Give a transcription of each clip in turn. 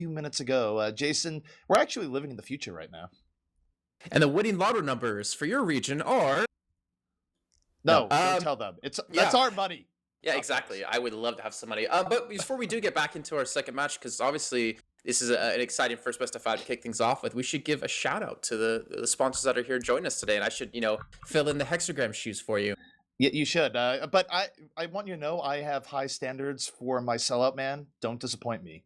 few minutes ago. Jason, we're actually living in the future right now. And the winning lotto numbers for your region are No, don't tell them. That's our money. Yeah, exactly. I would love to have some money. But before we do get back into our second match, because obviously this is an exciting first best of five to kick things off with, we should give a shout out to the sponsors that are here joining us today, and I should fill in the hexagram shoes for you. Yeah, you should. But I want you to know I have high standards for my sellout, man. Don't disappoint me.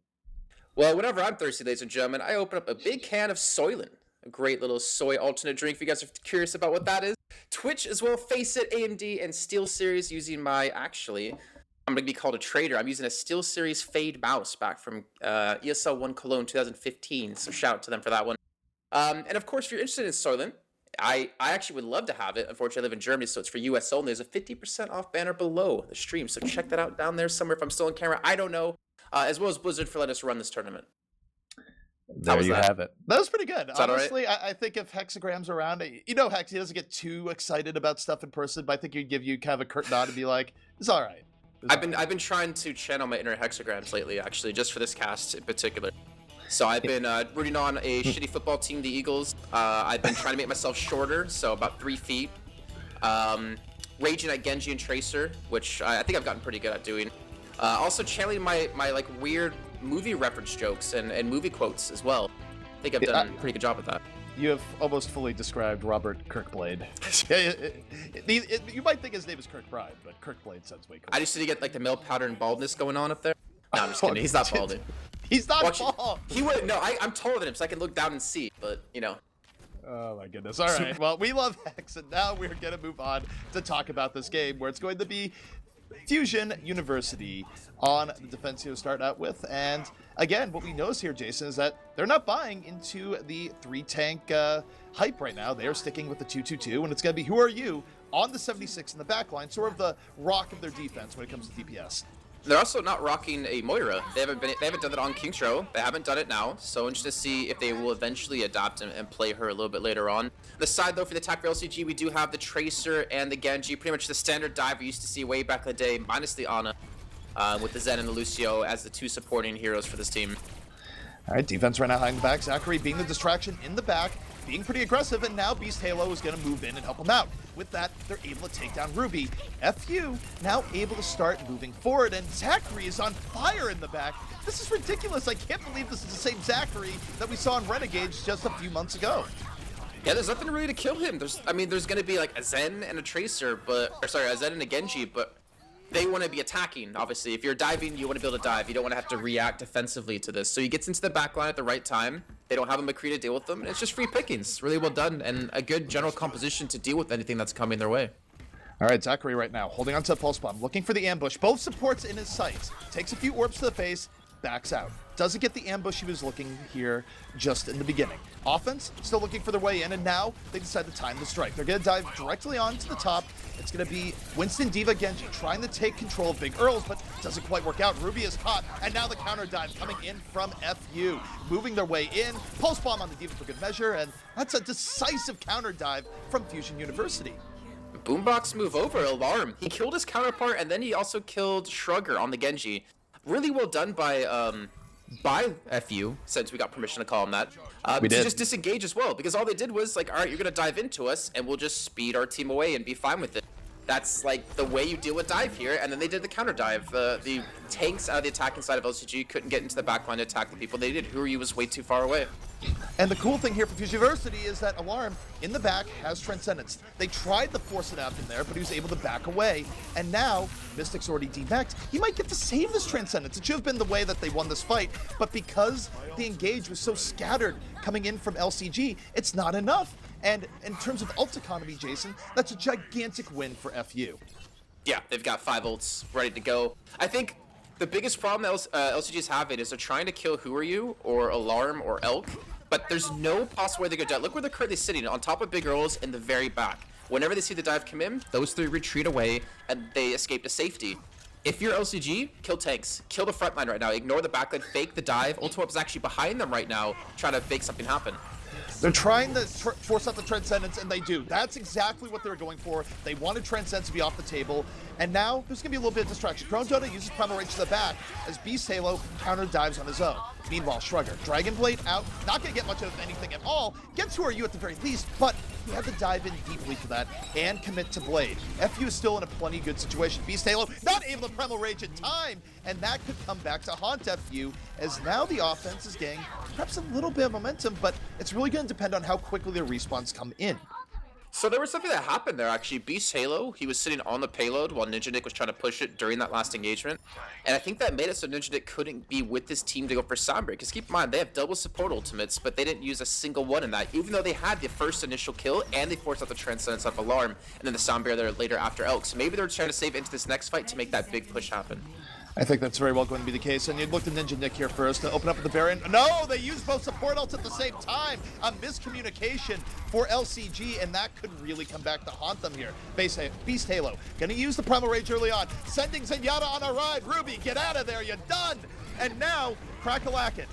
Well, whenever I'm thirsty, ladies and gentlemen, I open up a big can of Soylent, a great little soy alternate drink. If you guys are curious about what that is, Twitch as well, Face It, AMD, and SteelSeries using my, I'm going to be called a trader. I'm using a SteelSeries Fade mouse back from ESL 1 Cologne 2015, so shout out to them for that one. And of course, if you're interested in Soylent, I actually would love to have it. Unfortunately, I live in Germany, so it's for US only. There's a 50% off banner below the stream, so check that out down there somewhere if I'm still on camera. I don't know. As well as Blizzard for letting us run this tournament. There you have it. That was pretty good. Honestly, right? I think if Hexagram's around, Hex, he doesn't get too excited about stuff in person, but I think he'd give you kind of a curt nod and be like, it's all right. I've been trying to channel my inner Hexagrams lately, actually, just for this cast in particular. So I've been rooting on a shitty football team, the Eagles. I've been trying to make myself shorter, so about 3 feet. Raging at Genji and Tracer, which I think I've gotten pretty good at doing. Also channeling my like weird movie reference jokes and movie quotes as well. I think I've done a pretty good job with that. You have almost fully described Robert Kirkblade. You might think his name is Kirkbride, but Kirkblade sounds way cool. I just need to get like the male powder and baldness going on up there. No, I'm just kidding. He's not balding. He's not bald. He would. No, I'm taller than him, so I can look down and see. But Oh my goodness. All right. Well, we love Hex, and now we're going to move on to talk about this game where it's going to be Fusion University on the Defensio start out with. And again, what we notice here, Jason, is that they're not buying into the 3-tank hype right now. They're sticking with the 2-2-2, and it's going to be Who Are You on the 76 in the backline, sort of the rock of their defense when it comes to DPS. They're also not rocking a Moira. They haven't done it on King's Row. They haven't done it now. So interested to see if they will eventually adapt and play her a little bit later on. The side though for the attack for LCG, we do have the Tracer and the Genji, pretty much the standard dive we used to see way back in the day, minus the Ana, with the Zen and the Lucio as the two supporting heroes for this team. All right, defense right now hiding the back. Zachary being the distraction in the back, being pretty aggressive, and now Beast Halo is going to move in and help him out. With that, they're able to take down Ruby. FU now able to start moving forward, and Zachary is on fire in the back. This is ridiculous. I can't believe this is the same Zachary that we saw in Renegades just a few months ago. Yeah, there's nothing really to kill him. There's going to be like a Zen and a Tracer, a Zen and a Genji, but they want to be attacking, obviously. If you're diving, you want to be able to dive. You don't want to have to react defensively to this. So he gets into the backline at the right time. They don't have a McCree to deal with them. And it's just free pickings. Really well done. And a good general composition to deal with anything that's coming their way. All right, Zachary right now, holding onto the pulse bomb, looking for the ambush. Both supports in his sights. Takes a few orbs to the face, backs out. Doesn't get the ambush he was looking here just in the beginning. Offense, still looking for their way in, and now they decide to time the strike. They're going to dive directly onto the top. It's going to be Winston, D.Va, Genji trying to take control of Big Earls, but doesn't quite work out. Ruby is caught, and now the counter dive coming in from FU. Moving their way in, pulse bomb on the D.Va for good measure, and that's a decisive counter dive from Fusion University. Boombox move over, Alarm. He killed his counterpart, and then he also killed Shrugger on the Genji. Really well done by FU, since we got permission to call him that, to just disengage as well, because all they did was like, all right, you're gonna dive into us and we'll just speed our team away and be fine with it. That's like the way you deal with dive here. And then they did the counter dive. The tanks out of the attacking side of LCG couldn't get into the backline to attack the people they did. Who Are You was way too far away. And the cool thing here for Fusion University is that Alarm in the back has Transcendence. They tried to force it out in there, but he was able to back away. And now Mystic's already demexed. He might get to save this Transcendence. It should have been the way that they won this fight, but because the engage was so scattered coming in from LCG, it's not enough. And in terms of ult economy, Jason, that's a gigantic win for FU. Yeah, they've got 5 ults ready to go. I think the biggest problem that LCG is having is they're trying to kill Who Are You or Alarm or Elk, but there's no possible way they could die. Look where they're currently sitting, on top of Big Earls in the very back. Whenever they see the dive come in, those 3 retreat away and they escape to safety. If you're LCG, kill tanks. Kill the front line right now. Ignore the backline, fake the dive. Ultimate is actually behind them right now, trying to make something happen. They're trying to force out the Transcendence, and they do. That's exactly what they were going for. They wanted Transcendence to be off the table, and now there's going to be a little bit of distraction. Chrome Dota uses Primal Rage to the back as Beast Halo counter dives on his own. Meanwhile, Shrugger, Dragon Blade out, not going to get much of anything at all. Gets Who Are You at the very least, but he had to dive in deeply for that and commit to Blade. FU is still in a plenty good situation. Beast Halo not able to Primal Rage in time, and that could come back to haunt FU as now the offense is getting perhaps a little bit of momentum, but it's really going to depend on how quickly their respawns come in. So there was something that happened there, actually. Beast Halo, he was sitting on the payload while Ninja Nick was trying to push it during that last engagement. And I think that made it so Ninja Nick couldn't be with this team to go for Sombra. Because keep in mind, they have double support ultimates, but they didn't use a single one in that, even though they had the first initial kill and they forced out the Transcendence of Alarm, and then the Sombra there later after Elk. So maybe they're trying to save into this next fight to make that big push happen. I think that's very well going to be the case. And you'd look to Ninja Nick here first to open up the Baron. No, they used both support ults at the same time. A miscommunication for LCG, and that could really come back to haunt them here. Beast Halo going to use the Primal Rage early on. Sending Zenyatta on a ride. Ruby, get out of there. You're done. And now, Crackalacken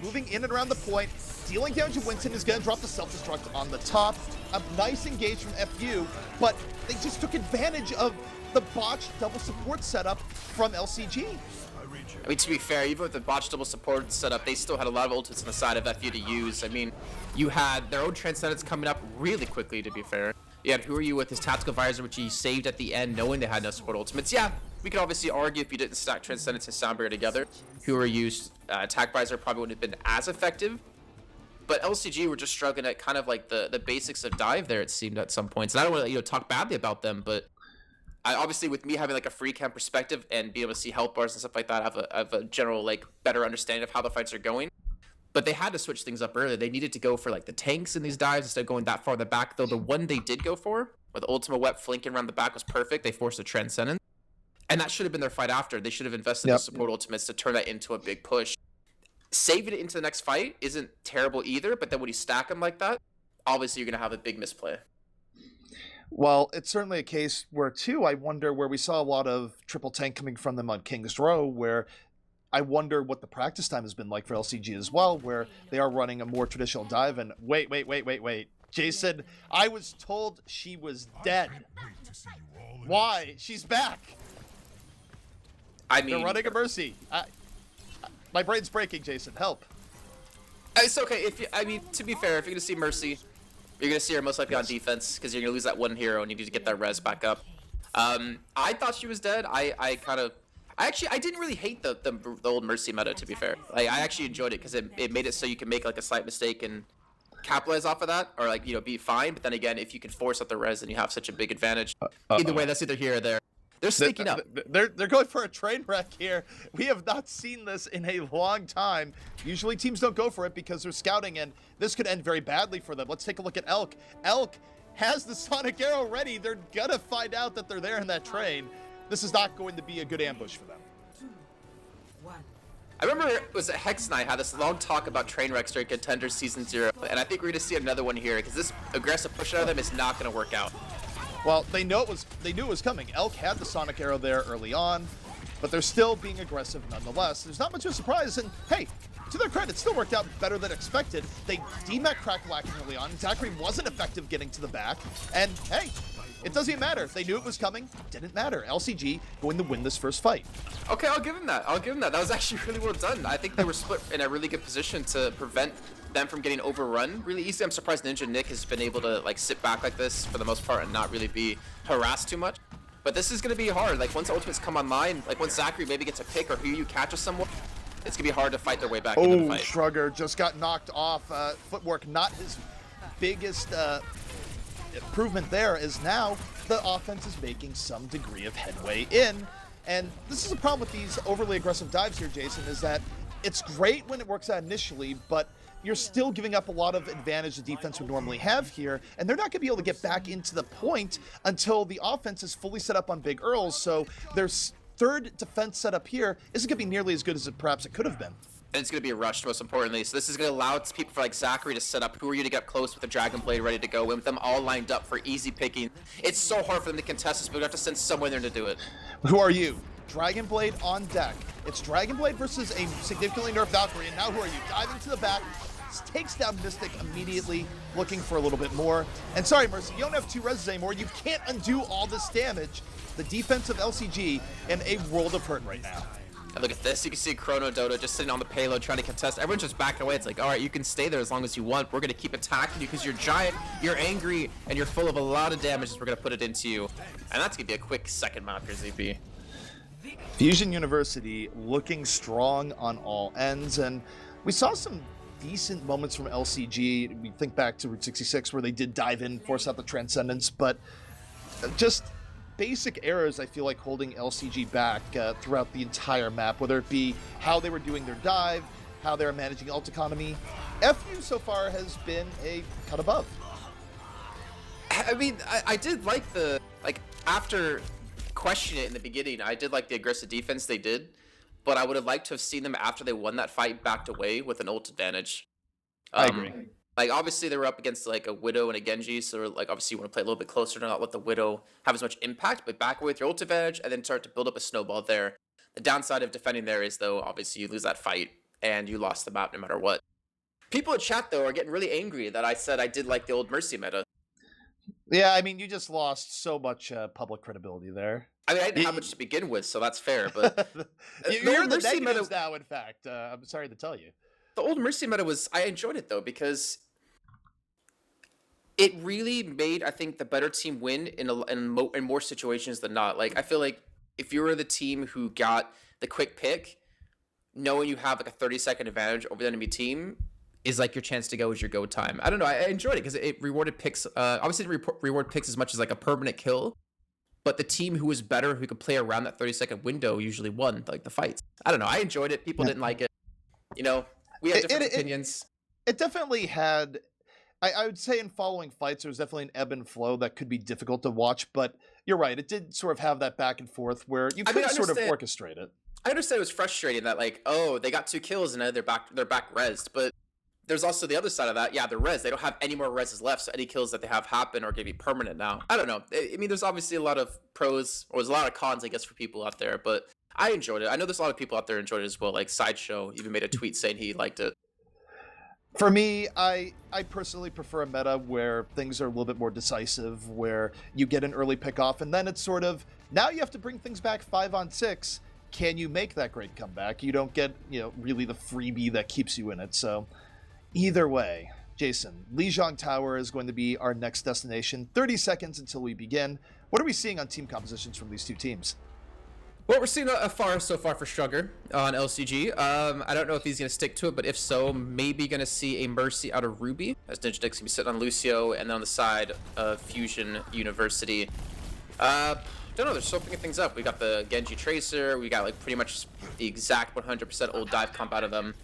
moving in and around the point. Dealing damage to Winston is going to drop the self-destruct on the top. A nice engage from FU, but they just took advantage of the botched double support setup from LCG. I mean, to be fair, even with the botched double support setup, they still had a lot of ultimates on the side of FU to use. I mean, you had their own Transcendence coming up really quickly, to be fair. You had Who Are You with his Tactical Visor, which he saved at the end, knowing they had no support ultimates. Yeah, we could obviously argue if you didn't stack Transcendence and Sombra together, Who Are You's Attack Visor probably wouldn't have been as effective. But LCG were just struggling at kind of like the basics of dive there, it seemed, at some points. And I don't want to talk badly about them, but obviously, with me having like a free camp perspective and being able to see health bars and stuff like that, I have a general like better understanding of how the fights are going. But they had to switch things up early. They needed to go for like the tanks in these dives instead of going that far in the back. Though the one they did go for, where the Ultima Web flanking around the back was perfect. They forced a Transcendence, and that should have been their fight after. They should have invested in support ultimates to turn that into a big push. Saving it into the next fight isn't terrible either. But then when you stack them like that, obviously you're gonna have a big misplay. Well, it's certainly a case where, too, I wonder where we saw a lot of triple tank coming from them on King's Row, where I wonder what the practice time has been like for LCG as well, where they are running a more traditional dive. And wait. Jason, I was told she was dead. Why? She's back. I mean, they're running a Mercy. My brain's breaking, Jason. Help. It's okay. To be fair, if you're going to see Mercy, you're going to see her most likely on defense because you're going to lose that one hero and you need to get that res back up. I thought she was dead. I didn't really hate the old Mercy meta, to be fair. Like, I actually enjoyed it because it made it so you can make like a slight mistake and capitalize off of that, or like, be fine. But then again, if you can force out the res, then you have such a big advantage. Either way, that's either here or there. They're sneaking up. They're going for a train wreck here. We have not seen this in a long time. Usually teams don't go for it because they're scouting, and this could end very badly for them. Let's take a look at Elk. Elk has the Sonic Arrow ready. They're gonna find out that they're there in that train. This is not going to be a good ambush for them. I remember it was Hex and I had this long talk about train wrecks during Contender Season 0, and I think we're going to see another one here because this aggressive push out of them is not going to work out. Well, they knew it was coming. Elk had the Sonic Arrow there early on, but they're still being aggressive nonetheless. There's not much of a surprise, and hey, to their credit, it still worked out better than expected. They demat Crackalacken early on. Zachary wasn't effective getting to the back, and hey, it doesn't even matter. They knew it was coming. Didn't matter. LCG going to win this first fight. Okay, I'll give him that. That was actually really well done. I think they were split in a really good position to prevent them from getting overrun really easy. I'm surprised Ninja Nick has been able to like sit back like this for the most part and not really be harassed too much. But this is going to be hard. Like once ultimates come online, like once Zachary maybe gets a pick or Who You catches someone, it's going to be hard to fight their way back into the fight. Shrugger just got knocked off. Footwork not his biggest improvement there, as now the offense is making some degree of headway in. And this is a problem with these overly aggressive dives here, Jason, is that it's great when it works out initially, but you're still giving up a lot of advantage the defense would normally have here, and they're not going to be able to get back into the point until the offense is fully set up on Big Earls, so their third defense setup here isn't going to be nearly as good as perhaps it could have been. And it's going to be rushed, most importantly. So this is going to allow people like Zachary to set up Who Are You to get close with the Dragon Blade ready to go, with them all lined up for easy picking. It's so hard for them to contest this, but we have to send someone there to do it. Who Are You? Dragon Blade on deck. It's Dragon Blade versus a significantly nerfed Valkyrie, and now Who Are You? Diving to the back, takes down Mystic immediately, looking for a little bit more. And sorry, Mercy, you don't have 2 reses anymore. You can't undo all this damage. The defense of LCG in a world of hurt right now. And look at this. You can see Chrono Dodo just sitting on the payload trying to contest. Everyone's just backing away. It's like, all right, you can stay there as long as you want. We're going to keep attacking you because you're giant, you're angry, and you're full of a lot of damage. We're going to put it into you. And that's going to be a quick second map here, ZP. Fusion University looking strong on all ends. And we saw some decent moments from LCG. We think back to Route 66 where they did dive in, force out the Transcendence. But just basic errors, I feel like, holding LCG back throughout the entire map, whether it be how they were doing their dive, how they were managing ult economy. FU so far has been a cut above. I mean, I did like the, after questioning it in the beginning, I did like the aggressive defense they did, but I would have liked to have seen them after they won that fight backed away with an ult advantage. I agree. Like, obviously, they were up against, like, a Widow and a Genji, so, like, obviously you want to play a little bit closer to not let the Widow have as much impact, but back away with your ult advantage, and then start to build up a snowball there. The downside of defending there is, though, obviously you lose that fight, and you lost the map no matter what. People in chat, though, are getting really angry that I said I did like the old Mercy meta. Yeah, I mean, you just lost so much public credibility there. I mean, I didn't have much to begin with, so that's fair, but... You're the negatives now, in fact. I'm sorry to tell you. The old Mercy meta was... I enjoyed it, though, because it really made, I think, the better team win in more situations than not. Like, I feel like if you were the team who got the quick pick, knowing you have, like, a 30-second advantage over the enemy team is, like, your chance to go as your go time. I don't know. I enjoyed it because it rewarded picks. Obviously, it didn't reward picks as much as, like, a permanent kill. But the team who was better, who could play around that 30-second window, usually won, like, the fights. I don't know. I enjoyed it. People didn't like it. You know, we had different opinions. It definitely had... I would say in following fights, there was definitely an ebb and flow that could be difficult to watch. But you're right. It did sort of have that back and forth where you could sort of orchestrate it. I understand it was frustrating that, like, oh, they got 2 kills and now they're back rezzed. But there's also the other side of that. Yeah, they're rezzed. They don't have any more rezzes left, so any kills that they have happen are going to be permanent now. I don't know. I mean, there's obviously a lot of pros, or there's a lot of cons, I guess, for people out there. But I enjoyed it. I know there's a lot of people out there enjoyed it as well. Like, Sideshow even made a tweet saying he liked it. For me, I personally prefer a meta where things are a little bit more decisive, where you get an early pick off, and then it's sort of, now you have to bring things back 5-on-6. Can you make that great comeback? You don't get, really the freebie that keeps you in it. So either way, Jason, Lijiang Tower is going to be our next destination. 30 seconds until we begin. What are we seeing on team compositions from these two teams? Well, we're seeing a far so far for Strugger on LCG. I don't know if he's going to stick to it, but if so, maybe going to see a Mercy out of Ruby, as Ninja Dick's going to be sitting on Lucio, and then on the side of Fusion University. Don't know, they're still picking things up. We got the Genji Tracer, we got, like, pretty much the exact 100% old dive comp out of them.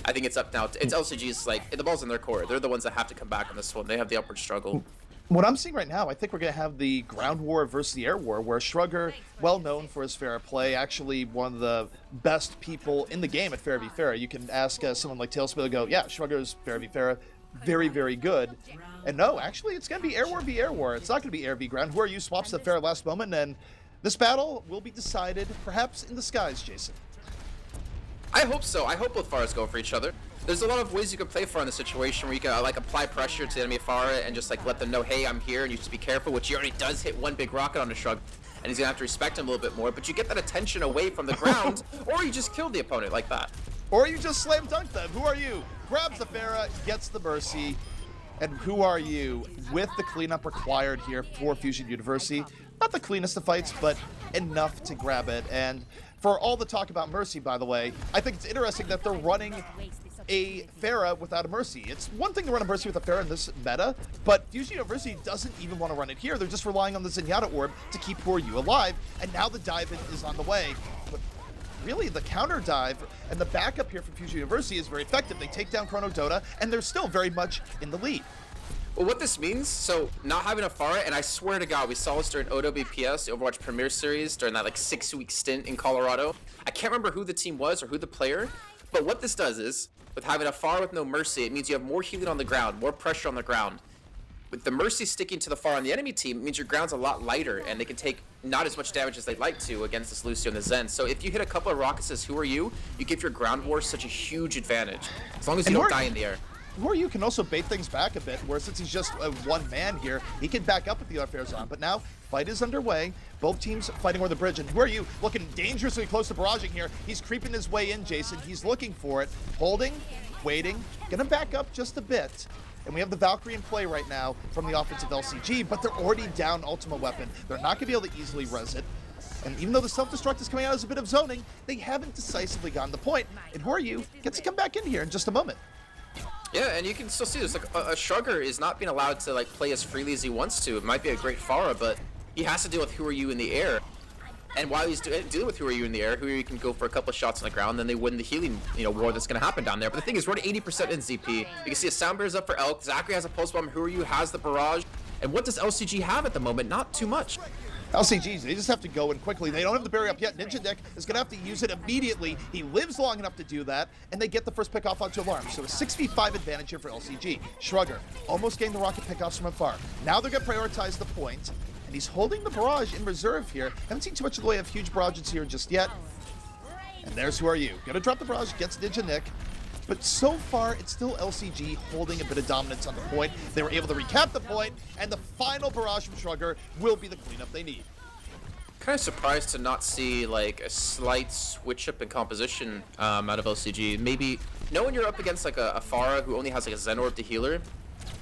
I think it's up now. It's LCG's, like, the ball's in their core. They're the ones that have to come back on this one. They have the upward struggle. What I'm seeing right now, I think we're going to have the ground war versus the air war, where Strugger, well known for his fair play, actually one of the best people in the game at Fair v Fair. You can ask someone like Tailspin to go, yeah, Strugger's Fair v Fair, very, very good. And no, actually, it's going to be air war v air war. It's not going to be air v ground. Who are you swaps the fair last moment, and this battle will be decided perhaps in the skies, Jason. I hope so. I hope both Pharas go for each other. There's a lot of ways you can play Pharah in this situation where you can like apply pressure to the enemy Pharah and just like let them know, hey, I'm here, and you just be careful, which he already does hit one big rocket on the Shrug, and he's gonna have to respect him a little bit more, but you get that attention away from the ground, or you just kill the opponent like that. Or you just slam dunk them. Who are you? Grabs the Pharah, gets the Mercy, and who are you? With the cleanup required here for Fusion University, not the cleanest of fights, but enough to grab it. And for all the talk about Mercy, by the way, I think it's interesting that they're running a Pharah without a Mercy. It's one thing to run a Mercy with a Pharah in this meta, but Fusion University doesn't even want to run it here. They're just relying on the Zenyatta Orb to keep Who Are You alive, and now the dive is on the way. But really, the counter dive and the backup here from Fusion University is very effective. They take down Chrono Dota, and they're still very much in the lead. Well, what this means, so not having a Pharah, and I swear to God, we saw this during OWPS, the Overwatch Premier Series, during that like 6-week stint in Colorado. I can't remember who the team was or who the player, but what this does is, with having a Pharah with no Mercy, it means you have more healing on the ground, more pressure on the ground. with the Mercy sticking to the far on the enemy team, it means your ground's a lot lighter, and they can take not as much damage as they'd like to against this Lucio and the Zen. So if you hit a couple of rockets as Who Are You give your ground war such a huge advantage, as long as you don't die in the air. Who Are You can also bait things back a bit, where since he's just a one man here, he can back up with the affairs on. But now, fight is underway. Both teams fighting over the bridge, and Who Are You looking dangerously close to barraging here. He's creeping his way in, Jason. He's looking for it, holding, waiting, gonna back up just a bit. And we have the Valkyrie in play right now from the offensive LCG, but they're already down Ultima Weapon. They're not going to be able to easily res it. And even though the self-destruct is coming out as a bit of zoning, they haven't decisively gotten the point. And Who Are You gets to come back in here in just a moment. Yeah, and you can still see there's like a Shrugger is not being allowed to like play as freely as he wants to. It might be a great Pharah, but he has to deal with Who Are You in the air. And while he's dealing with Who Are You in the air, Who Are You can go for a couple of shots on the ground, then they win the healing, war that's going to happen down there. But the thing is, we're at 80% in ZP. You can see a Sound Bear's up for Elk. Zachary has a Pulse Bomb. Who Are You has the Barrage. And what does LCG have at the moment? Not too much. LCGs, they just have to go in quickly. They don't have the barrier up yet. Ninja Nick is going to have to use it immediately. He lives long enough to do that, and they get the first pick off onto Alarm. So a 6v5 advantage here for LCG. Shrugger almost getting the rocket pickoffs from afar. Now they're going to prioritize the point. And he's holding the barrage in reserve here. Haven't seen too much of the way of huge barrages here just yet. And there's Who Are You. Gonna drop the barrage, gets Ninja Nick. But so far, it's still LCG holding a bit of dominance on the point. They were able to recap the point, and the final barrage from Shrugger will be the cleanup they need. Kind of surprised to not see like a slight switch up in composition out of LCG. Maybe knowing you're up against like a Pharah who only has like a Zen Orb to healer.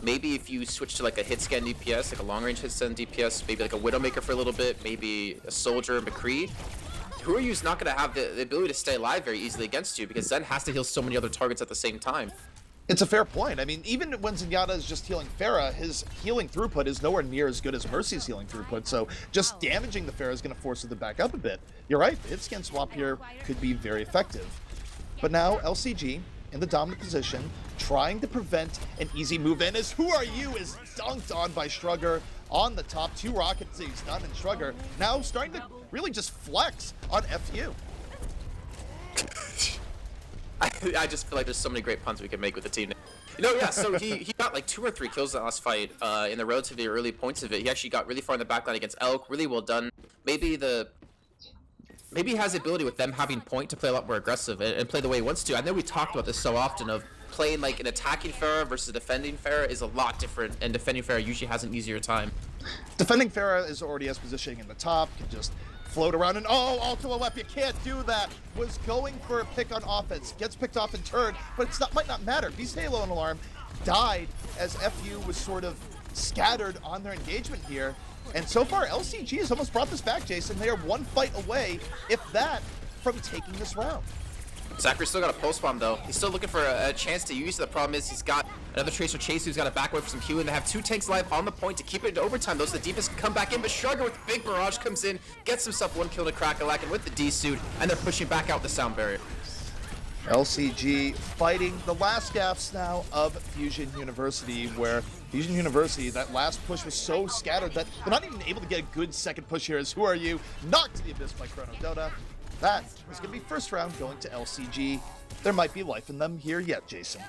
Maybe if you switch to like a hit scan DPS, like a long range hit scan DPS, maybe like a Widowmaker for a little bit, maybe a Soldier, McCree. Who Are You's not going to have the ability to stay alive very easily against you because Zen has to heal so many other targets at the same time. It's a fair point. I mean, even when Zenyatta is just healing Pharah, his healing throughput is nowhere near as good as Mercy's healing throughput, so just damaging the Pharah is going to force her to back up a bit. You're right, the hit scan swap here could be very effective. But now, LCG in the dominant position, trying to prevent an easy move in as Who Are You is dunked on by Shrugger on the top. 2 rockets he's done, and Shrugger now starting to really just flex on FU. I just feel like there's so many great puns we can make with the team. Yeah, so he got like 2 or 3 kills in that last fight in the relatively early points of it. He actually got really far in the backline against Elk, really well done. Maybe he has the ability with them having point to play a lot more aggressive and play the way he wants to. I know we talked about this so often of playing like an attacking Pharah versus a defending Pharah is a lot different, and defending Pharah usually has an easier time. Defending Pharah is already has positioning in the top, can just float around and Ultima Weapon, you can't do that. Was going for a pick on offense, gets picked off in turn, but might not matter. Beast Halo and Alarm died as FU was sort of scattered on their engagement here. And so far, LCG has almost brought this back, Jason. They are 1 fight away, if that, from taking this round. Zachary's still got a Pulse Bomb, though. He's still looking for a chance to use it. The problem is he's got another Tracer Chase who's got to back away for some healing. They have 2 tanks live on the point to keep it into overtime. Those are the deepest come back in, but Shrugger with the big barrage comes in, gets himself 1 kill to Crack-a-Lack, and with the D-suit, and they're pushing back out the Sound Barrier. LCG fighting the last gaps now of Fusion University, where Fusion University, that last push was so scattered that they're not even able to get a good second push here as Who Are You knocked to the abyss by Chrono Dota. That is going to be first round going to LCG. There might be life in them here yet, Jason.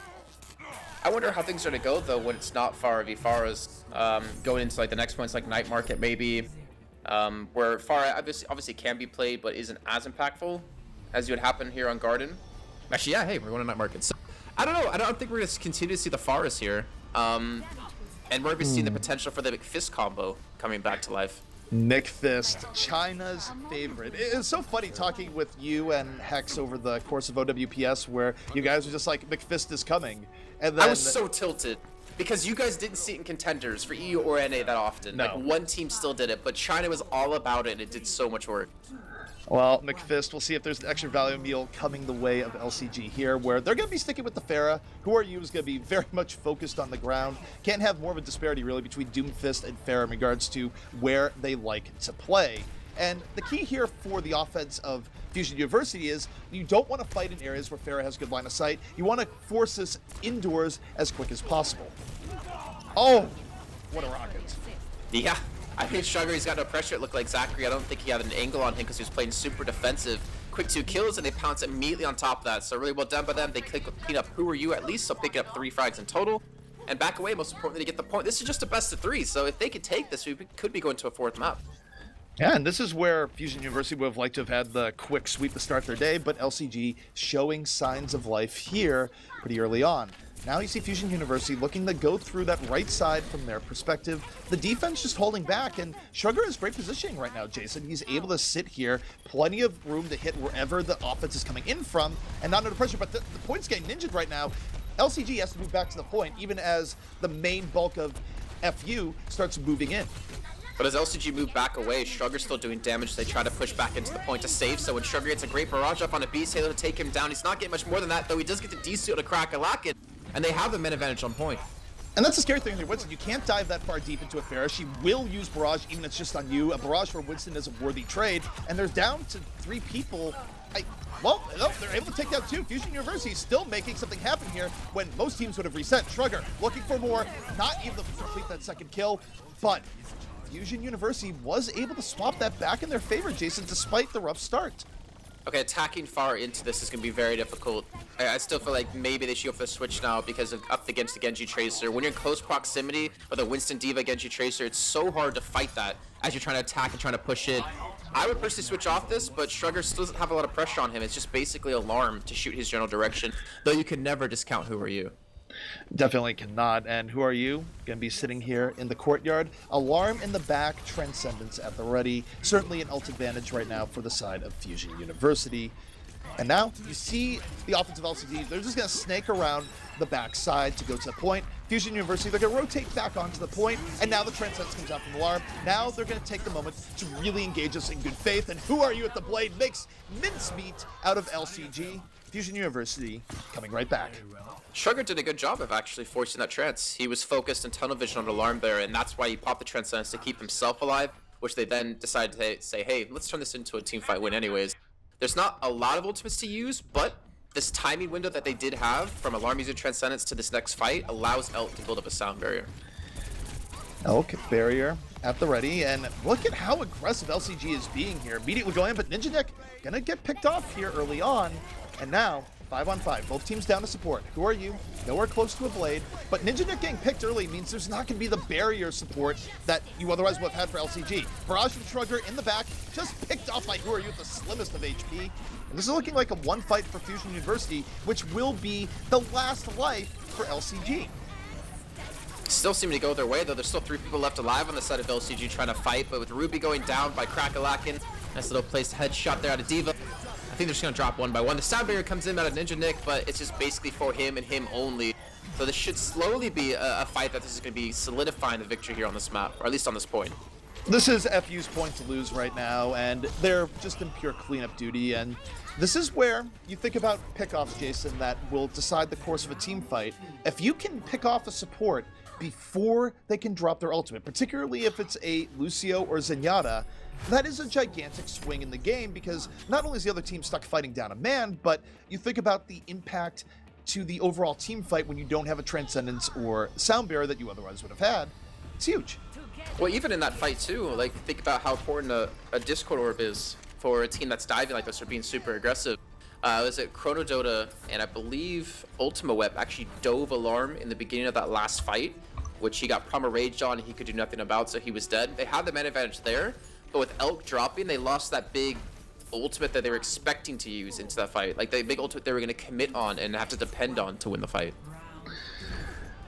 I wonder how things are going to go, though, when it's not Pharah v Pharah's going into like the next points like Night Market maybe, where Pharah obviously can be played but isn't as impactful as would happen here on Garden. Actually, yeah, hey, we're going to Night Market. So, I don't know. I don't think we're going to continue to see the Pharahs here. And we're going to be seeing the potential for the McFist combo coming back to life. McFist, China's favorite. It's so funny talking with you and Hex over the course of OWPS, where you guys were just like, McFist is coming. And then I was so tilted because you guys didn't see it in contenders for EU or NA that often. No. Like, one team still did it, but China was all about it, and it did so much work. Well, McFist, we'll see if there's an extra value meal coming the way of LCG here, where they're going to be sticking with the Pharah. Who Are You is going to be very much focused on the ground. Can't have more of a disparity, really, between Doomfist and Pharah in regards to where they like to play. And the key here for the offense of Fusion University is you don't want to fight in areas where Pharah has good line of sight. You want to force this indoors as quick as possible. Oh, what a rocket. Yeah. I think Shrugger's got no pressure. It looked like Zachary. I don't think he had an angle on him because he was playing super defensive. Quick 2 kills, and they pounce immediately on top of that. So really well done by them. They clean up Who Are You at least, so picking up 3 frags in total. and back away, most importantly, to get the point. This is just a best of 3, so if they could take this, we could be going to a 4th map. Yeah, and this is where Fusion University would have liked to have had the quick sweep to start their day, but LCG showing signs of life here pretty early on. Now you see Fusion University looking to go through that right side from their perspective. The defense just holding back, and Sugar has great positioning right now, Jason. He's able to sit here, plenty of room to hit wherever the offense is coming in from, and not under pressure, but the point's getting ninja'd right now. LCG has to move back to the point, even as the main bulk of FU starts moving in. But as LCG move back away, Sugar's still doing damage. They try to push back into the point to save. So when Sugar gets a great barrage up on a Beast Halo to take him down, he's not getting much more than that, though he does get the D-Seal to crack a Lakin, and they have the min advantage on point. And that's the scary thing with Winston. You can't dive that far deep into a Pharah. She will use Barrage, even if it's just on you. A Barrage for Winston is a worthy trade, and they're down to 3 people. Well, no, they're able to take down 2. Fusion University is still making something happen here when most teams would have reset. Shrugger looking for more, not able to complete that second kill, but Fusion University was able to swap that back in their favor, Jason, despite the rough start. Okay, attacking far into this is going to be very difficult. I still feel like maybe they should go for the switch now because of up against the Genji Tracer. When you're in close proximity with a Winston Diva Genji Tracer, it's so hard to fight that as you're trying to attack and trying to push in. I would personally switch off this, but Shrugger still doesn't have a lot of pressure on him. It's just basically alarm to shoot his general direction, though you can never discount Who Are You. Definitely cannot. And Who Are You? Gonna be sitting here in the courtyard. Alarm in the back, Transcendence at the ready. Certainly an ult advantage right now for the side of Fusion University. And now you see the offensive LCD. They're just gonna snake around the back side to go to the point. Fusion University, they're gonna rotate back onto the point, and now the Transcendence comes out from Alarm. Now they're gonna take the moment to really engage us in good faith. And Who Are You at the blade makes mincemeat out of LCG. Fusion University coming right back. Shrugger did a good job of actually forcing that trance. He was focused in tunnel vision on Alarm there, and that's why he popped the Transcendence to keep himself alive, which they then decided to say, hey, let's turn this into a team fight win anyways. There's not a lot of ultimates to use, but this timing window that they did have from Alarm using Transcendence to this next fight allows Elk to build up a sound barrier. Elk barrier at the ready, and look at how aggressive LCG is being here. Immediately going in, but Ninja Nick gonna get picked off here early on, and now 5-on-5, both teams down to support. Who Are You? Nowhere close to a blade, but Ninja Nick getting picked early means there's not going to be the barrier support that you otherwise would have had for LCG. Barrage from Shrugger in the back, just picked off by Who Are You with the slimmest of HP. And this is looking like a one fight for Fusion University, which will be the last life for LCG. Still seem to go their way, though. There's still 3 people left alive on the side of LCG trying to fight, but with Ruby going down by Crackalakin, nice little placed headshot there out of Diva. I think they're just going to drop one by one. The sound barrier comes in out of Ninja Nick, but it's just basically for him and him only. So this should slowly be a fight that this is going to be solidifying the victory here on this map, or at least on this point. This is FU's point to lose right now, and they're just in pure cleanup duty. And this is where you think about pickoffs, Jason, that will decide the course of a team fight. If you can pick off a support before they can drop their ultimate, particularly if it's a Lucio or Zenyatta, that is a gigantic swing in the game, because not only is the other team stuck fighting down a man, but you think about the impact to the overall team fight when you don't have a Transcendence or Sound Barrier that you otherwise would have had. It's huge. Well, even in that fight too, like, think about how important a Discord Orb is for a team that's diving like this or being super aggressive. Was it Chrono Dota and I believe Ultima Web actually dove Alarm in the beginning of that last fight, which he got Promo Raged on and he could do nothing about, so he was dead. They had the man advantage there. But with Elk dropping, they lost that big ultimate that they were expecting to use into that fight. Like the big ultimate they were going to commit on and have to depend on to win the fight.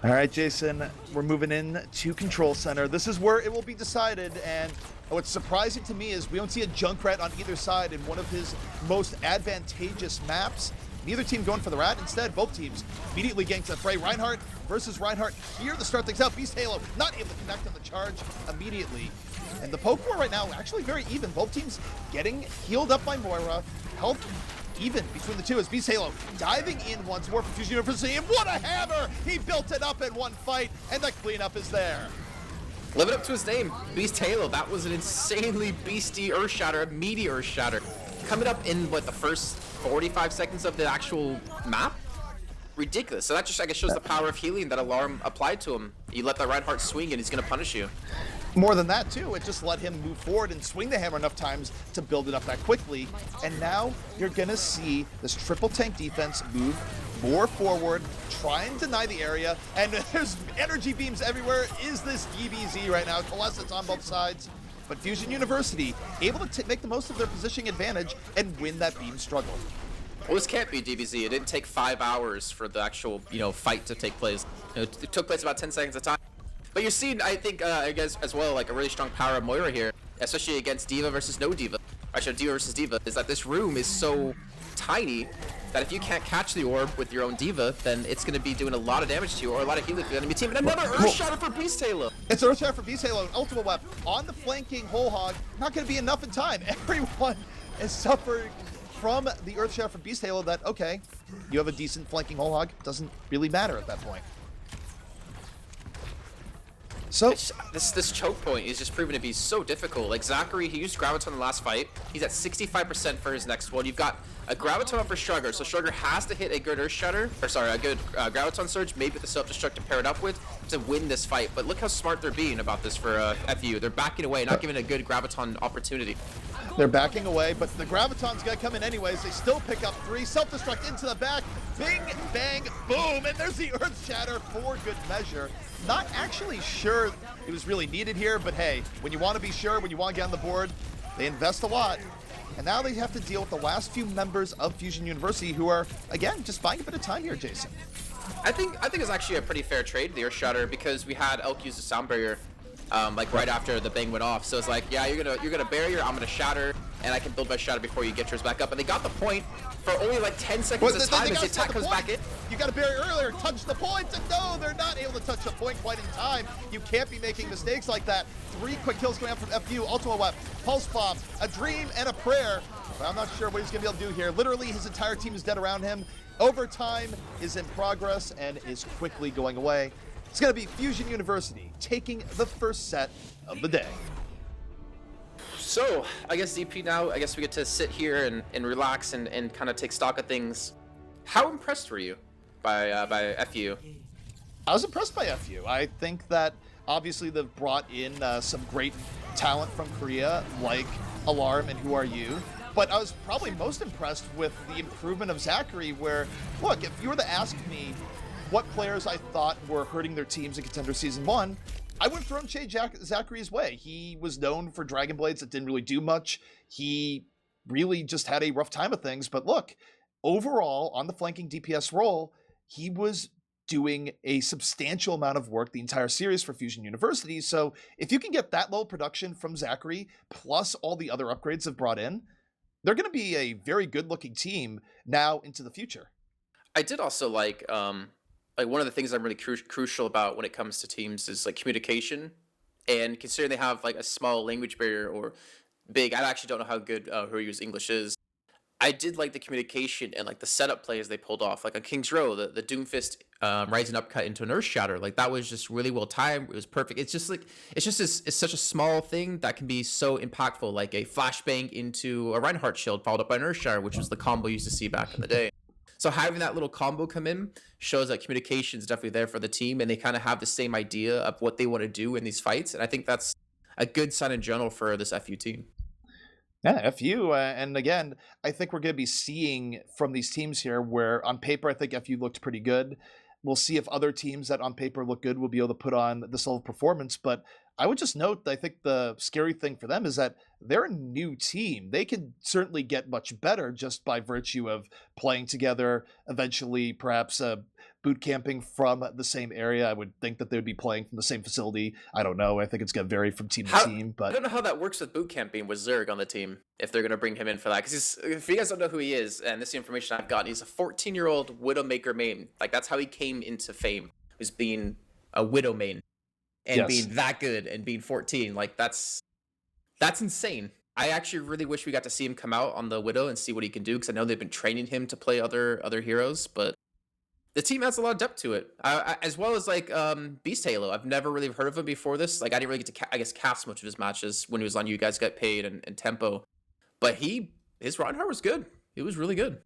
All right, Jason, we're moving in to Control Center. This is where it will be decided, and what's surprising to me is we don't see a Junkrat on either side in one of his most advantageous maps. Neither team going for the rat. Instead, both teams immediately getting to the fray. Reinhardt versus Reinhardt here to start things out. Beast Halo not able to connect on the charge immediately. And the poke war right now actually very even. Both teams getting healed up by Moira. Health even between the two as Beast Halo diving in once more for Fusion University. And what a hammer! He built it up in one fight, and the cleanup is there. Living up to his name, Beast Halo. That was an insanely beastie Earth Shatter, a meaty Earth Shatter. Coming up in, what, the first 45 seconds of the actual map? Ridiculous. So that just, I guess, shows the power of healing that Alarm applied to him. You let that Reinhardt swing and he's going to punish you. More than that, too, it just let him move forward and swing the hammer enough times to build it up that quickly. And now you're going to see this triple tank defense move more forward, try and deny the area, and there's energy beams everywhere. Is this DBZ right now? Coalescence on both sides. But Fusion University able to make the most of their positioning advantage and win that beam struggle. Well, this can't be DBZ. It didn't take 5 hours for the actual, fight to take place. It took place about 10 seconds at a time. But you're seeing, I think, I guess, as well, like a really strong power of Moira here, especially against D.Va versus no D.Va. Actually, D.Va versus D.Va, is that this room is so tiny that if you can't catch the orb with your own D.Va, then it's going to be doing a lot of damage to you, or a lot of healing to the enemy team. And another Earth Shatter for Beast Halo. It's an Earth Shatter for Beast Halo, an ultimate weapon on the flanking whole hog. Not going to be enough in time. Everyone is suffering from the Earth Shatter for Beast Halo that, okay, you have a decent flanking whole hog. Doesn't really matter at that point. So this choke point is just proven to be so difficult. Like Zachary, he used Graviton in the last fight. He's at 65% for his next one. You've got a Graviton for Sugar, so Sugar has to hit a good Earth Shatter, or sorry, a good Graviton Surge, maybe with the Self-Destruct to pair it up with to win this fight. But look how smart they're being about this for FU. They're backing away, not giving a good Graviton opportunity. They're backing away, but the Graviton's gonna come in anyways. They still pick up 3. Self-destruct into the back. Bing, bang, boom, and there's the Earth Shatter for good measure. Not actually sure it was really needed here, but hey, when you want to be sure, when you want to get on the board, they invest a lot. And now they have to deal with the last few members of Fusion University who are, again, just buying a bit of time here, Jason. I think it's actually a pretty fair trade, the Earth Shatter, because we had Elk use the Sound Barrier like right after the bang went off. So it's like, yeah, you're gonna barrier, I'm gonna shatter, and I can build my shatter before you get yours back up. And they got the point for only like 10 seconds of time as the attack comes back in. You got to bury earlier, touch the point, and no, they're not able to touch the point quite in time. You can't be making mistakes like that. 3 quick kills coming out from FU, Ultima Web, Pulse Bomb, a Dream, and a Prayer. But I'm not sure what he's gonna be able to do here. Literally, his entire team is dead around him. Overtime is in progress and is quickly going away. It's going to be Fusion University taking the first set of the day. So, I guess DP now, I guess we get to sit here and relax and kind of take stock of things. How impressed were you by FU? I was impressed by FU. I think that obviously they've brought in some great talent from Korea, like Alarm and Who Are You? But I was probably most impressed with the improvement of Zachary, where, look, if you were to ask me what players I thought were hurting their teams in Contender Season 1, I would have thrown Shade Zachary's way. He was known for Dragon Blades that didn't really do much. He really just had a rough time of things. But look, overall, on the flanking DPS role, he was doing a substantial amount of work the entire series for Fusion University. So if you can get that low production from Zachary, plus all the other upgrades they've brought in, they're going to be a very good-looking team now into the future. I did also like one of the things I'm really crucial about when it comes to teams is like communication, and considering they have like a small language barrier or big, I actually don't know how good Who Use English is. I did like the communication and like the setup plays they pulled off, like on King's Row, the Doomfist rising up cut into an Earth Shatter. Like that was just really well timed. It was perfect. It's such a small thing that can be so impactful, like a flashbang into a Reinhardt shield followed up by an Earth Shatter, which was the combo you used to see back in the day. So having that little combo come in shows that communication is definitely there for the team, and they kind of have the same idea of what they want to do in these fights. And I think that's a good sign in general for this FU team. Yeah, FU, and again, I think we're going to be seeing from these teams here where on paper I think FU looked pretty good. We'll see if other teams that on paper look good will be able to put on this level of performance, but I would just note that I think the scary thing for them is that they're a new team. They could certainly get much better just by virtue of playing together, eventually perhaps boot camping from the same area. I would think that they would be playing from the same facility. I don't know. I think it's going to vary from team to team. But I don't know how that works with boot camping with Zerg on the team, if they're going to bring him in for that. Because if you guys don't know who he is, and this is the information I've got, he's a 14-year-old Widowmaker main. Like, that's how he came into fame, was being a Widow main. And being that good and being 14, like that's insane. I actually really wish we got to see him come out on the Widow and see what he can do, because I know they've been training him to play other heroes, but the team has a lot of depth to it. As well as like Beast Halo. I've never really heard of him before this. Like I didn't really get to cast much of his matches when he was on You Guys Get Paid and Tempo, but his Reinhardt was good. It was really good.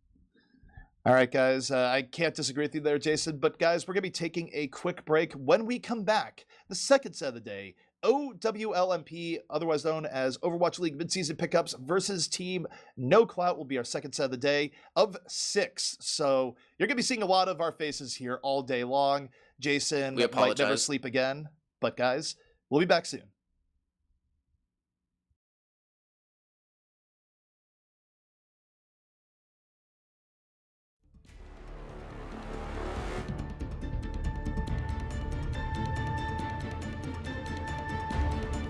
All right, guys, I can't disagree with you there, Jason, but guys, we're going to be taking a quick break. When we come back, the second set of the day, OWLMP, otherwise known as Overwatch League Midseason Pickups versus Team No Clout will be our second set of the day of 6. So you're going to be seeing a lot of our faces here all day long. Jason We might never apologize. sleep again, but guys, we'll be back soon.